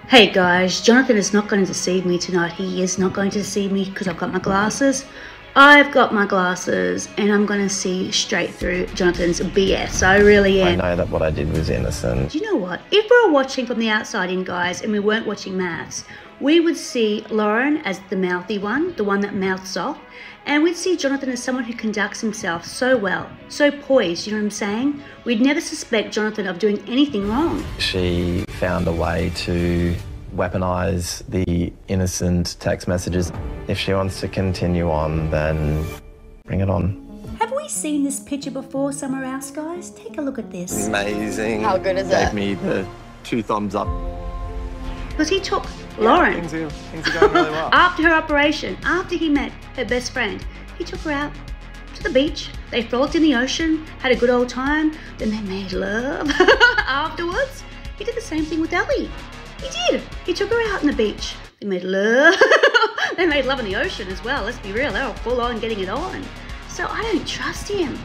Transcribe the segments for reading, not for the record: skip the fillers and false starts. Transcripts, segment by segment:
Hey guys, Jonathan is not going to deceive me tonight. He is not going to deceive me because I've got my glasses. I've got my glasses and I'm going to see straight through Jonathan's BS. I really am. I know that what I did was innocent. Do you know what? If we were watching from the outside in, guys, and we weren't watching Mafs, we would see Lauren as the mouthy one, the one that mouths off, and we'd see Jonathan as someone who conducts himself so well, so poised, you know what I'm saying? We'd never suspect Jonathan of doing anything wrong. She found a way to weaponize the innocent text messages. If she wants to continue on, then bring it on. Have we seen this picture before somewhere else, guys? Take a look at this. Amazing. How good is it? Gave me the 2 thumbs up. Because he took Lauren. Things are going really well. After her operation, after he met her best friend, he took her out to the beach. They frolicked in the ocean, had a good old time, then they made love afterwards. He did the same thing with Ellie. He did. He took her out on the beach. They made love. They made love in the ocean as well. Let's be real. They were full on getting it on. So I don't trust him.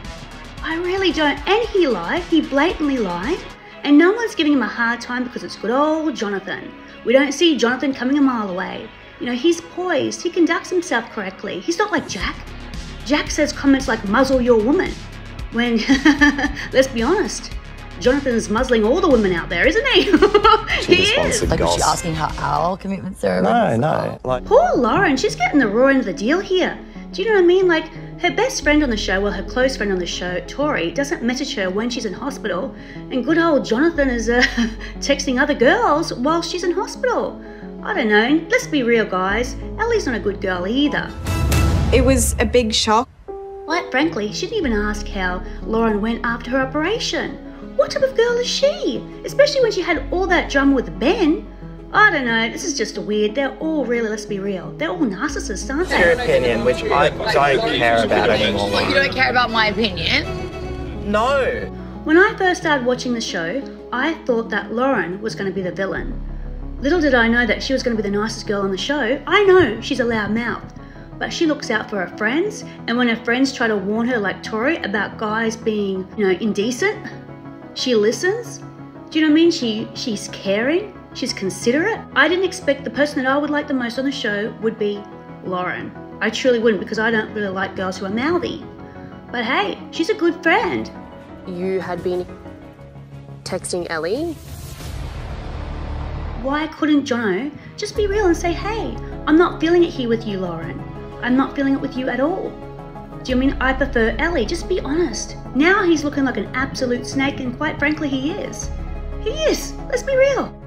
I really don't. And he lied. He blatantly lied. And no one's giving him a hard time because it's good old Jonathan. We don't see Jonathan coming a mile away. You know, he's poised. He conducts himself correctly. He's not like Jack. Jack says comments like, muzzle your woman. When, let's be honest, Jonathan's muzzling all the women out there, isn't he? He is. Like, was she asking how our commitments are? No. Like, poor Lauren, she's getting the raw end of the deal here. Do you know what I mean? Like, her best friend on the show, well, her close friend on the show, Tori, doesn't message her when she's in hospital. And good old Jonathan is texting other girls while she's in hospital. I don't know. Let's be real, guys. Ellie's not a good girl either. It was a big shock. Quite frankly, she didn't even ask how Lauren went after her operation. What type of girl is she? Especially when she had all that drama with Ben. I don't know, this is just weird. They're all really, let's be real, they're all narcissists, aren't they? your opinion, which I don't care about anymore. Like, you don't care about my opinion? No. When I first started watching the show, I thought that Lauren was going to be the villain. Little did I know that she was going to be the nicest girl on the show. I know she's a loud mouth, but she looks out for her friends, and when her friends try to warn her, like Tori, about guys being, you know, indecent, she listens. Do you know what I mean? She's caring. She's considerate. I didn't expect the person that I would like the most on the show would be Lauren. I truly wouldn't, because I don't really like girls who are mouthy. But hey, she's a good friend. You had been texting Ellie. Why couldn't Jono just be real and say, hey, I'm not feeling it here with you, Lauren. I'm not feeling it with you at all. Do you mean I prefer Ellie? Just be honest. Now he's looking like an absolute snake, and quite frankly, he is. He is. Let's be real.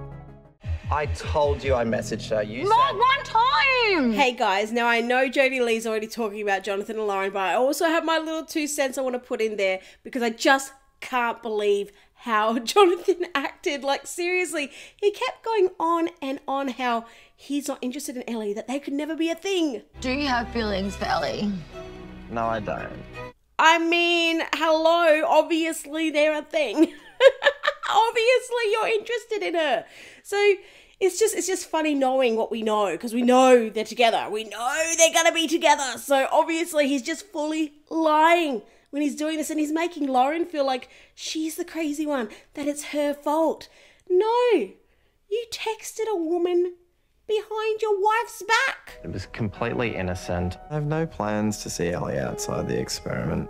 I told you I messaged her. You Not said... one time! Hey guys, now I know Jodie Lee's already talking about Jonathan and Lauren, but I also have my little 2 cents I want to put in there because I just can't believe how Jonathan acted. Like, seriously, he kept going on and on how he's not interested in Ellie, that they could never be a thing. Do you have feelings for Ellie? No, I don't. I mean, hello, obviously they're a thing. Obviously you're interested in her. So it's just funny knowing what we know, because we know they're together. We know they're going to be together. So obviously he's just fully lying when he's doing this, and he's making Lauren feel like she's the crazy one, that it's her fault. No, you texted a woman behind your wife's back. It was completely innocent. I have no plans to see Ellie outside the experiment.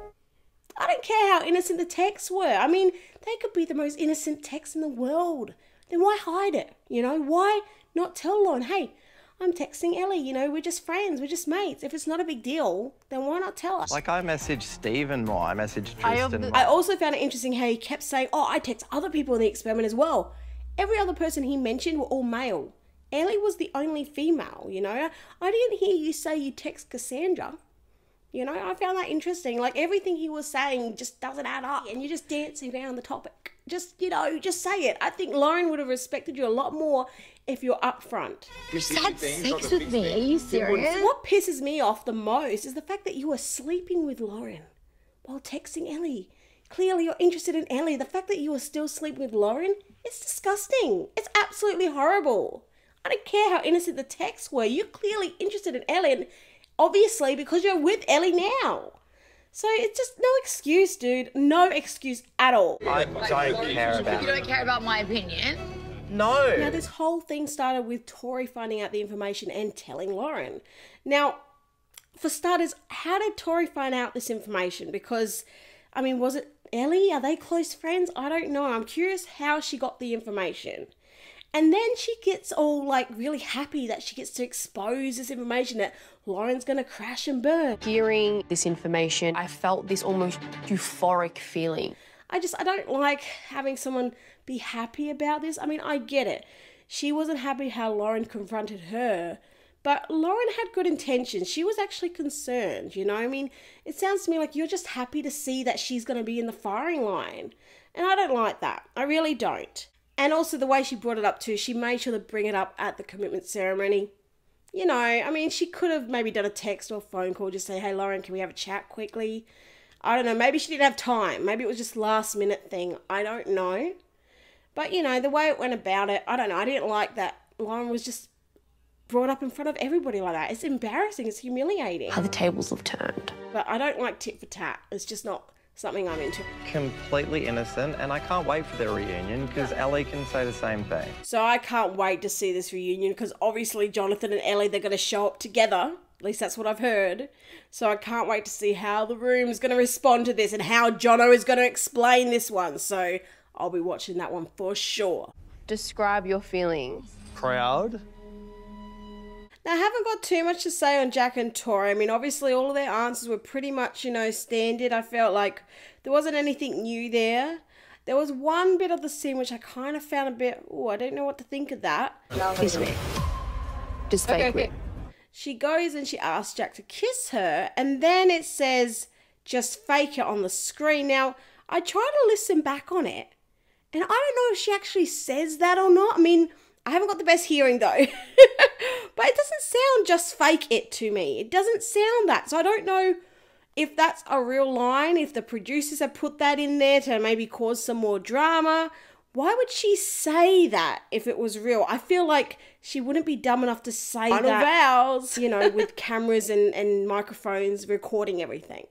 I don't care how innocent the texts were. I mean, they could be the most innocent texts in the world. Then why hide it? You know, why not tell Lauren, hey, I'm texting Ellie, you know, we're just friends, we're just mates. If it's not a big deal, then why not tell us? Like, I messaged Stephen more, I messaged Tristan more. I also found it interesting how he kept saying, oh, I text other people in the experiment as well. Every other person he mentioned were all male. Ellie was the only female, you know. I didn't hear you say you text Cassandra. You know, I found that interesting. Like, everything he was saying just doesn't add up, and you're just dancing around the topic. Just, you know, just say it. I think Lauren would have respected you a lot more if you're upfront. You just had sex with me. Are you serious? What pisses me off the most is the fact that you were sleeping with Lauren while texting Ellie. Clearly you're interested in Ellie. The fact that you were still sleeping with Lauren, it's disgusting. It's absolutely horrible. I don't care how innocent the texts were. You're clearly interested in Ellie, and obviously because you're with Ellie now. So it's just no excuse, dude. No excuse at all. I don't care about You don't care about my opinion? No. Now, this whole thing started with Tori finding out the information and telling Lauren. Now, for starters, how did Tori find out this information? Because, I mean, was it Ellie? Are they close friends? I don't know. I'm curious how she got the information. And then she gets all, like, really happy that she gets to expose this information that Lauren's going to crash and burn. Hearing this information, I felt this almost euphoric feeling. I don't like having someone be happy about this. I mean, I get it. She wasn't happy how Lauren confronted her, but Lauren had good intentions. She was actually concerned, you know? I mean, it sounds to me like you're just happy to see that she's going to be in the firing line. And I don't like that. I really don't. And also the way she brought it up too, she made sure to bring it up at the commitment ceremony. You know, I mean, she could have maybe done a text or phone call, just say, hey, Lauren, can we have a chat quickly? I don't know, maybe she didn't have time. Maybe it was just last minute thing. I don't know. But, you know, the way it went about it, I don't know. I didn't like that Lauren was just brought up in front of everybody like that. It's embarrassing. It's humiliating. How the tables have turned. But I don't like tit for tat. It's just not something I'm into. Completely innocent, and I can't wait for their reunion because Ellie can say the same thing. So I can't wait to see this reunion because obviously Jonathan and Ellie, they're going to show up together. At least that's what I've heard. So I can't wait to see how the room's going to respond to this and how Jono is going to explain this one. So I'll be watching that one for sure. Describe your feelings. Proud? Now, I haven't got too much to say on Jack and Tori. I mean, obviously all of their answers were pretty much, you know, standard. I felt like there wasn't anything new there. There was one bit of the scene which I kind of found a bit, I don't know what to think of that. Kiss me. Just fake me. She goes and she asks Jack to kiss her, and then it says, just fake it on the screen. Now, I tried to listen back on it, and I don't know if she actually says that or not. I mean, I haven't got the best hearing though, but it doesn't sound just fake it to me. It doesn't sound that. So I don't know if that's a real line, if the producers have put that in there to maybe cause some more drama. Why would she say that if it was real? I feel like she wouldn't be dumb enough to say that, vows, you know, with cameras and microphones recording everything.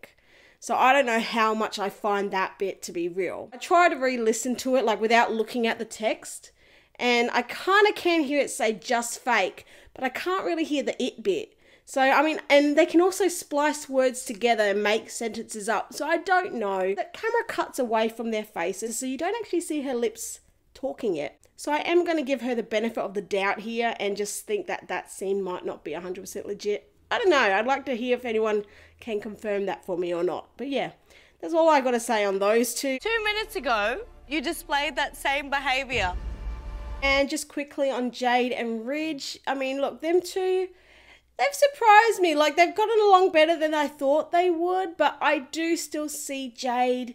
So I don't know how much I find that bit to be real. I try to re-listen to it, like without looking at the text, and I kind of can hear it say just fake, but I can't really hear the it bit. So, I mean, and they can also splice words together and make sentences up. So I don't know. The camera cuts away from their faces, so you don't actually see her lips talking yet. So I am going to give her the benefit of the doubt here and just think that that scene might not be 100% legit. I don't know. I'd like to hear if anyone can confirm that for me or not. But yeah, that's all I got to say on those two. 2 minutes ago, you displayed that same behaviour. And just quickly on Jade and Ridge, I mean, look, them two, they've surprised me. Like, they've gotten along better than I thought they would, but I do still see Jade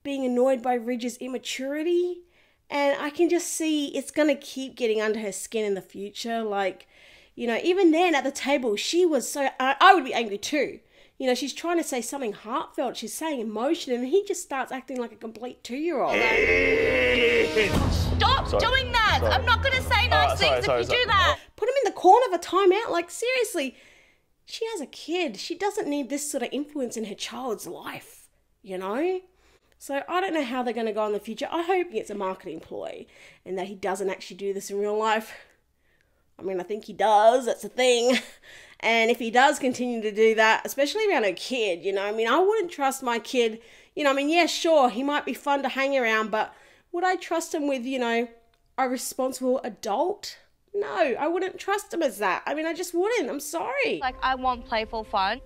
being annoyed by Ridge's immaturity, and I can just see it's going to keep getting under her skin in the future. Like, you know, even then at the table, she was so, I would be angry too. You know, she's trying to say something heartfelt, she's saying emotion, and he just starts acting like a complete 2-year-old. Stop doing that! I'm not going to say nice things if you do that! Put him in the corner of a timeout. Like, seriously, she has a kid. She doesn't need this sort of influence in her child's life, you know? So I don't know how they're going to go in the future. I hope it's a marketing ploy and that he doesn't actually do this in real life. I mean, I think he does. That's the thing. And if he does continue to do that, especially around a kid, you know, I mean, I wouldn't trust my kid. You know, I mean, yeah, sure, he might be fun to hang around, but would I trust him with, you know, a responsible adult? No, I wouldn't trust him as that. I mean, I just wouldn't. I'm sorry. Like, I want playful fun,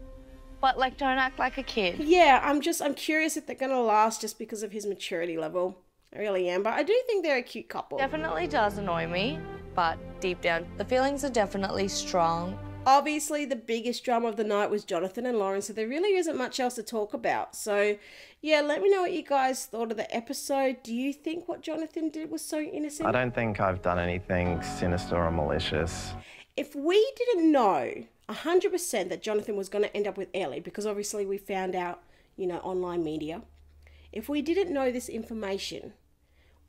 but, like, don't act like a kid. Yeah, I'm curious if they're going to last just because of his maturity level. I really am, but I do think they're a cute couple. Definitely does annoy me, but deep down, the feelings are definitely strong. Obviously, the biggest drama of the night was Jonathan and Lauren, so there really isn't much else to talk about. So, yeah, let me know what you guys thought of the episode. Do you think what Jonathan did was so innocent? I don't think I've done anything sinister or malicious. If we didn't know 100% that Jonathan was going to end up with Ellie, because obviously we found out, you know, online media. If we didn't know this information,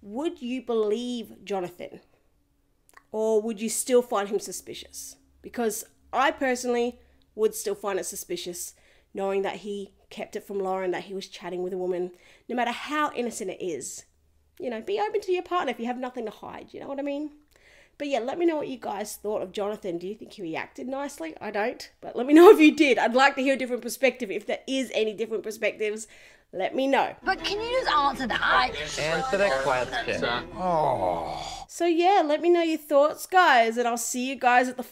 would you believe Jonathan? Or would you still find him suspicious? Because I personally would still find it suspicious knowing that he kept it from Lauren, that he was chatting with a woman, no matter how innocent it is. you know, be open to your partner if you have nothing to hide, you know what I mean? But yeah, let me know what you guys thought of Jonathan. Do you think he reacted nicely? I don't, but let me know if you did. I'd like to hear a different perspective. If there is any different perspectives, let me know. But can you just answer that? Answer the question. So yeah, let me know your thoughts, guys, and I'll see you guys at the